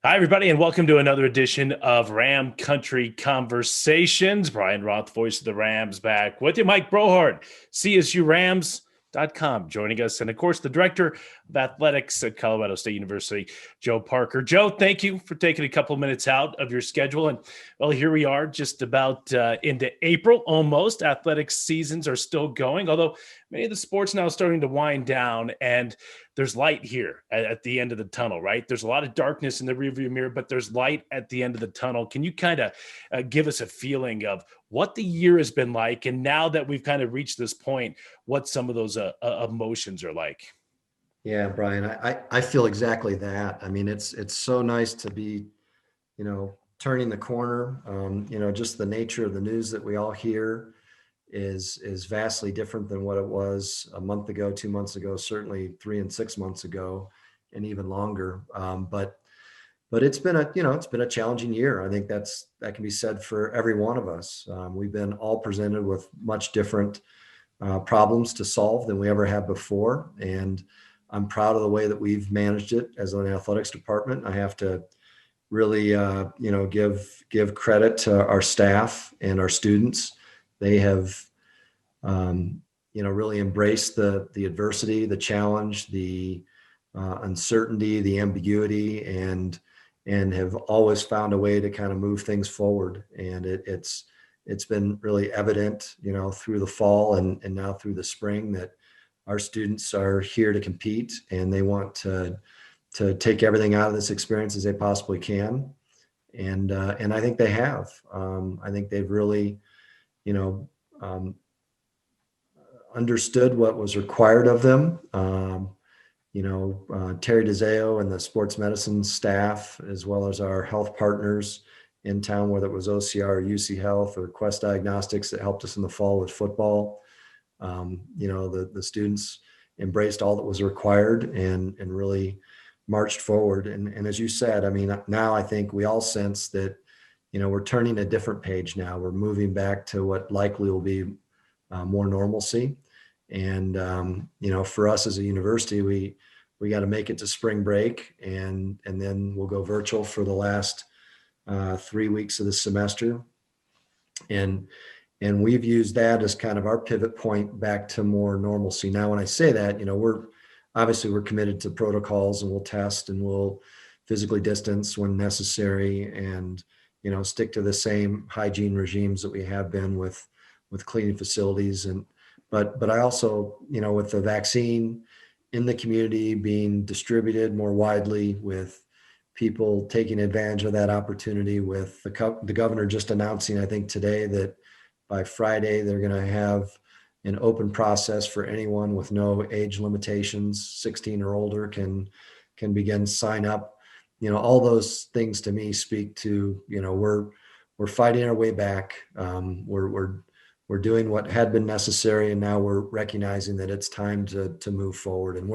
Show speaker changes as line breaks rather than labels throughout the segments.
Hi, everybody, and welcome to another edition of Ram Country Conversations. Brian Roth, voice of the Rams, back with you. Mike Brohart, CSURams.com, joining us. And of course, the director of athletics at Colorado State University, Joe Parker. Joe, thank you for taking a couple minutes out of your schedule. And well, here we are just about into April almost. Athletics seasons are still going, although many of the sports now starting to wind down. And there's light here at the end of the tunnel, right? There's a lot of darkness in the rearview mirror, but there's light at the end of the tunnel. Can you kind of give us a feeling of what the year has been like, and now that we've kind of reached this point, what some of those emotions are like?
Yeah, Brian, I feel exactly that. I mean, it's so nice to be, turning the corner. Just the nature of the news that we all hear is vastly different than what it was a month ago, 2 months ago, certainly 3 and 6 months ago, and even longer. But it's been a challenging year. I think that can be said for every one of us. We've been all presented with much different problems to solve than we ever have before, and I'm proud of the way that we've managed it as an athletics department. I have to really, give credit to our staff and our students. They have, really embraced the adversity, the challenge, the uncertainty, the ambiguity, and have always found a way to kind of move things forward. And it's been really evident, through the fall and now through the spring, that our students are here to compete, and they want to take everything out of this experience as they possibly can. And I think they have. I think they've really, you know, um, understood what was required of them. Terry DeZeo and the sports medicine staff, as well as our health partners in town, whether it was OCR or UC Health or Quest Diagnostics that helped us in the fall with football. The students embraced all that was required and really marched forward. And as you said, I mean, now I think we all sense that, we're turning a different page now. We're moving back to what likely will be more normalcy. And, for us as a university, we got to make it to spring break, and then we'll go virtual for the last 3 weeks of the semester. And we've used that as kind of our pivot point back to more normalcy. Now, when I say that, we're committed to protocols, and we'll test and we'll physically distance when necessary, and, stick to the same hygiene regimes that we have been with cleaning facilities. But I also, with the vaccine in the community being distributed more widely, with people taking advantage of that opportunity, with the governor just announcing, I think today, that by Friday they're going to have an open process for anyone with no age limitations, 16 or older can begin sign up. All those things to me speak to, we're fighting our way back. We're doing what had been necessary, and now we're recognizing that it's time to move forward. And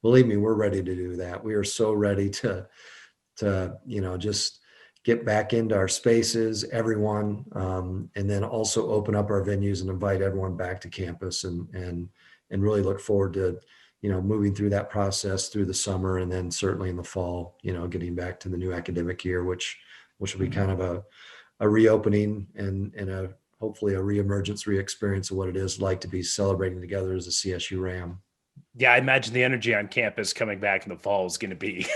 believe me, we're ready to do that. We are so ready to just get back into our spaces, everyone, and then also open up our venues and invite everyone back to campus, and really look forward to moving through that process through the summer, and then certainly in the fall, getting back to the new academic year, which will be kind of a reopening and a hopefully a reemergence, re-experience of what it is like to be celebrating together as a CSU Ram.
Yeah, I imagine the energy on campus coming back in the fall is going to be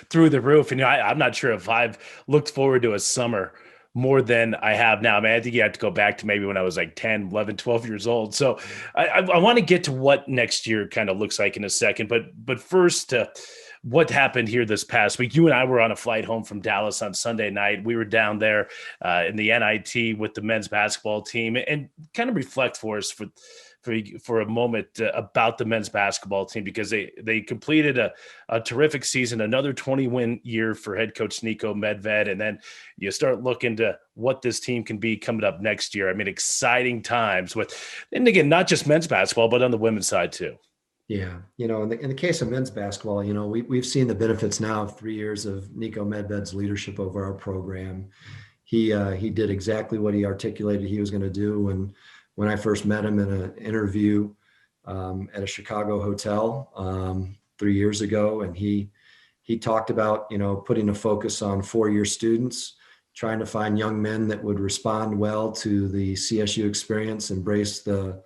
through the roof. And I'm not sure if I've looked forward to a summer more than I have now. I mean, I think you have to go back to maybe when I was like 10, 11, 12 years old. So I want to get to what next year kind of looks like in a second. But first, what happened here this past week? You and I were on a flight home from Dallas on Sunday night. We were down there in the NIT with the men's basketball team, and kind of reflect for us for a moment about the men's basketball team, because they completed a terrific season, another 20-win year for head coach Nico Medved, and then you start looking to what this team can be coming up next year. I mean, exciting times and again, not just men's basketball, but on the women's side too.
Yeah, in the case of men's basketball, we've seen the benefits now of 3 years of Nico Medved's leadership over our program. He did exactly what he articulated he was going to do when I first met him in an interview at a Chicago hotel 3 years ago, and he he talked about, putting a focus on 4-year students, trying to find young men that would respond well to the CSU experience, embrace the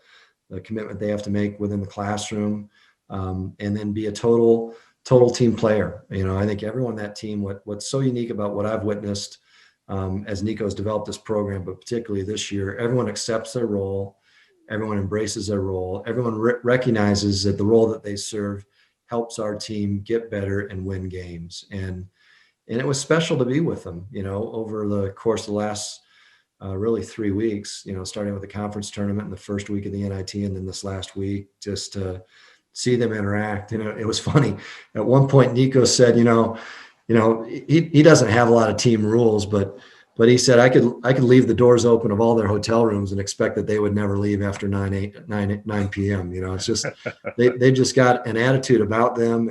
commitment they have to make within the classroom, and then be a total team player. I think everyone on that team, what's so unique about what I've witnessed as Nico's developed this program, but particularly this year, everyone accepts their role, everyone embraces their role, everyone recognizes that the role that they serve helps our team get better and win games. And it was special to be with them, over the course of the last really 3 weeks, starting with the conference tournament and the first week of the NIT, and then this last week, just to see them interact. It was funny. At one point, Nico said, he doesn't have a lot of team rules, but he said I could leave the doors open of all their hotel rooms and expect that they would never leave after 9 p.m. It's just they just got an attitude about them,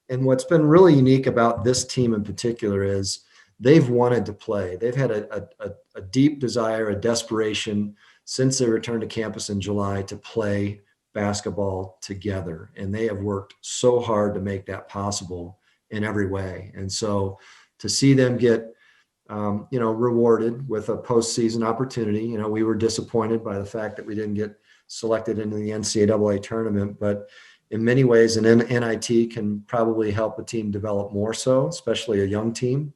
and what's been really unique about this team in particular is they've wanted to play. They've had a deep desire, a desperation since they returned to campus in July to play basketball together. And they have worked so hard to make that possible in every way. And so to see them get, rewarded with a postseason opportunity, we were disappointed by the fact that we didn't get selected into the NCAA tournament, but in many ways, an NIT can probably help a team develop more so, especially a young team.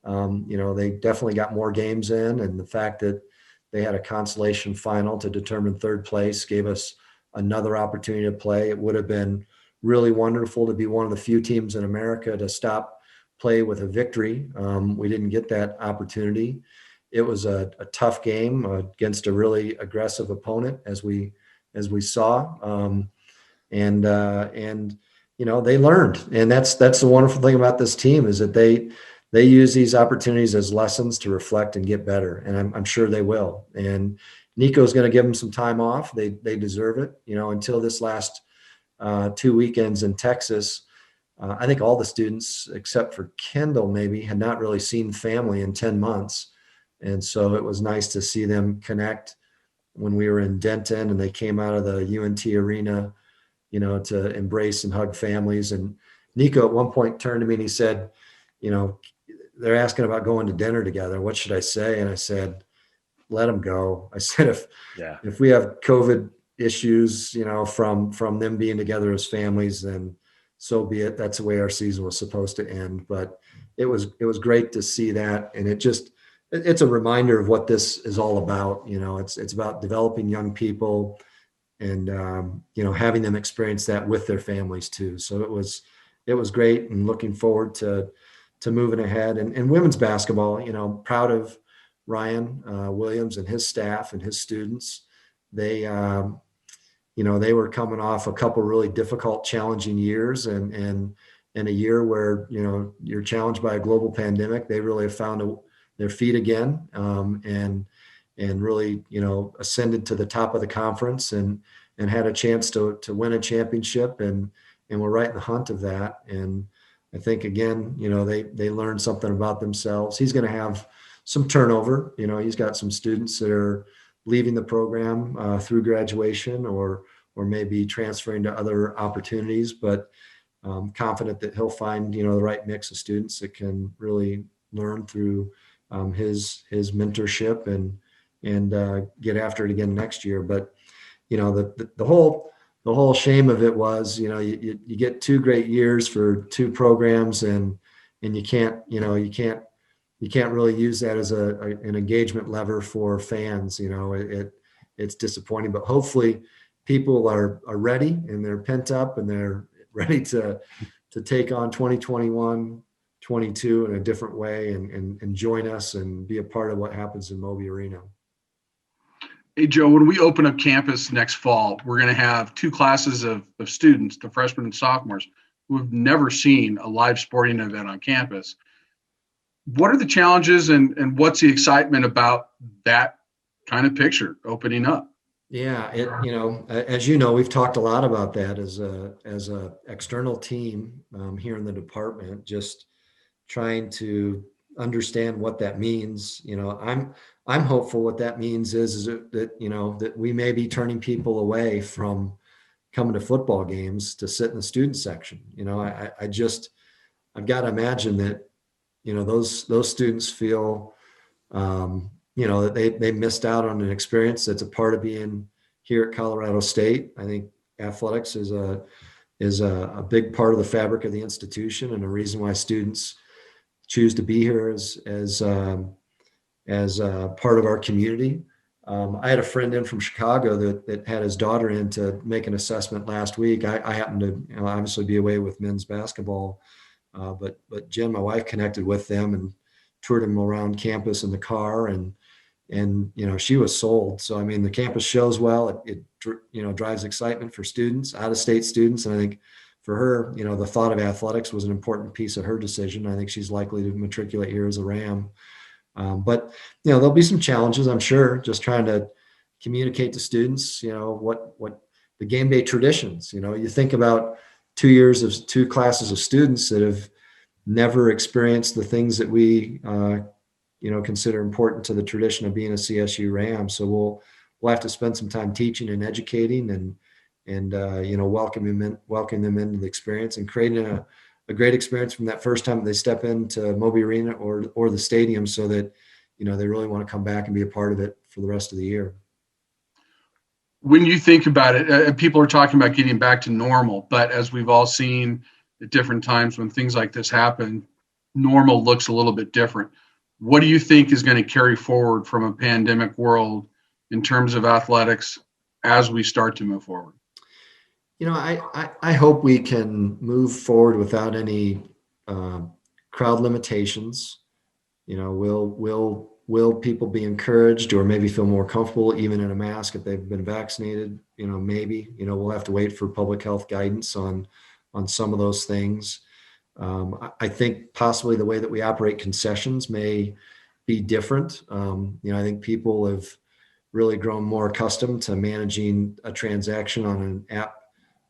They definitely got more games in, and the fact that they had a consolation final to determine third place gave us another opportunity to play. It would have been really wonderful to be one of the few teams in America to stop play with a victory. We didn't get that opportunity. It was a tough game against a really aggressive opponent, as we saw. And they learned, and that's the wonderful thing about this team is that they use these opportunities as lessons to reflect and get better, and I'm sure they will. And Nico's going to give them some time off. They deserve it. Until this last 2 weekends in Texas, I think all the students except for Kendall maybe had not really seen family in 10 months, and so it was nice to see them connect when we were in Denton and they came out of the UNT arena, to embrace and hug families. And Nico at one point turned to me and he said, they're asking about going to dinner together. What should I say? And I said, let them go. I said, if we have COVID issues, from them being together as families, then so be it. That's the way our season was supposed to end. But it was great to see that. And it's a reminder of what this is all about. It's about developing young people, and having them experience that with their families too. So it was great, and looking forward to moving ahead. And women's basketball, proud of Ryan Williams and his staff and his students. They they were coming off a couple really difficult, challenging years, and a year where you're challenged by a global pandemic. They really have found their feet again, and really, ascended to the top of the conference and had a chance to win a championship, and we're right in the hunt of that. And I think, again, they learned something about themselves. He's going to have some turnover. He's got some students that are leaving the program through graduation, or maybe transferring to other opportunities, but confident that he'll find, the right mix of students that can really learn through his mentorship and get after it again next year. But the whole shame of it was, you get 2 great years for 2 programs, and you can't really use that as an engagement lever for fans. It's disappointing, but hopefully people are ready, and they're pent up, and they're ready to take on 2021, 22 in a different way, and join us and be a part of what happens in Moby Arena.
Hey, Joe, when we open up campus next fall, we're going to have 2 classes of students, the freshmen and sophomores, who have never seen a live sporting event on campus. What are the challenges, and what's the excitement about that kind of picture opening up?
Yeah, as we've talked a lot about that as a external team here in the department, just trying to understand what that means. I'm hopeful what that means is that that we may be turning people away from coming to football games to sit in the student section. I've got to imagine that, those students feel, that they missed out on an experience that's a part of being here at Colorado State. I think athletics is a big part of the fabric of the institution, and a reason why students choose to be here as part of our community. I had a friend in from Chicago that had his daughter in to make an assessment last week. I happened to obviously be away with men's basketball, but Jen, my wife, connected with them and toured them around campus in the car, and she was sold. So I mean, the campus shows well. It drives excitement for students, out of state students, and I think for her, the thought of athletics was an important piece of her decision. I think she's likely to matriculate here as a Ram. But there'll be some challenges, I'm sure, just trying to communicate to students, what the game day traditions. You think about 2 years of 2 classes of students that have never experienced the things that we consider important to the tradition of being a CSU Ram. So we'll have to spend some time teaching and educating and welcoming them into the experience and creating a great experience from that first time they step into Moby Arena or the stadium, so that they really want to come back and be a part of it for the rest of the year.
When you think about it, people are talking about getting back to normal, but as we've all seen at different times when things like this happen, normal looks a little bit different. What do you think is going to carry forward from a pandemic world in terms of athletics as we start to move forward?
I hope we can move forward without any crowd limitations. Will people be encouraged or maybe feel more comfortable even in a mask if they've been vaccinated? Maybe. We'll have to wait for public health guidance on some of those things. I think possibly the way that we operate concessions may be different. I think people have really grown more accustomed to managing a transaction on an app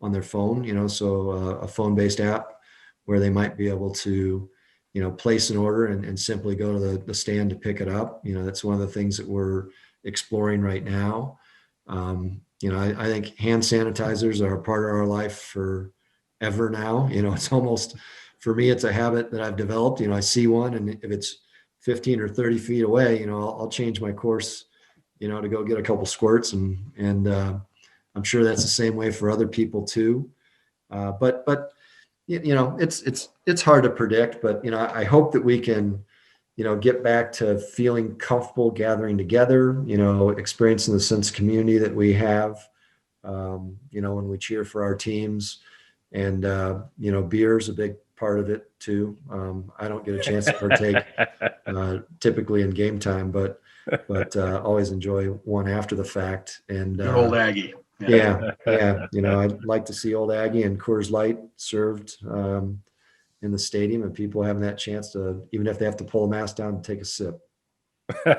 on their phone, so a phone-based app where they might be able to, place an order and simply go to the stand to pick it up. That's one of the things that we're exploring right now. I think hand sanitizers are a part of our life forever now. It's almost, for me, it's a habit that I've developed. I see one, and if it's 15 or 30 feet away, I'll change my course, to go get a couple squirts, and I'm sure that's the same way for other people too. But it's hard to predict, but I hope that we can, get back to feeling comfortable gathering together, experiencing the sense of community that we have, when we cheer for our teams, and beer's a big part of it too. I don't get a chance to partake typically in game time, but always enjoy one after the fact. And
Good old Aggie.
Yeah. I'd like to see Old Aggie and Coors Light served in the stadium, and people having that chance to, even if they have to pull a mask down, and take a sip.
All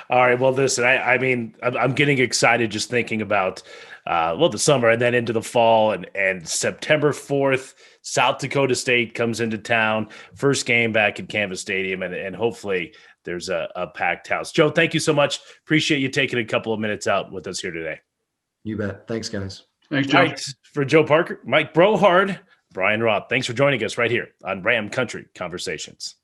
right. Well, listen, I mean, I'm getting excited just thinking about, the summer and then into the fall, and September 4th, South Dakota State comes into town, first game back at Canvas Stadium, and hopefully there's a packed house. Joe, thank you so much. Appreciate you taking a couple of minutes out with us here today.
You bet. Thanks, guys.
Thanks, Joe.
Right. For Joe Parker, Mike Brohard, Brian Roth, thanks for joining us right here on Ram Country Conversations.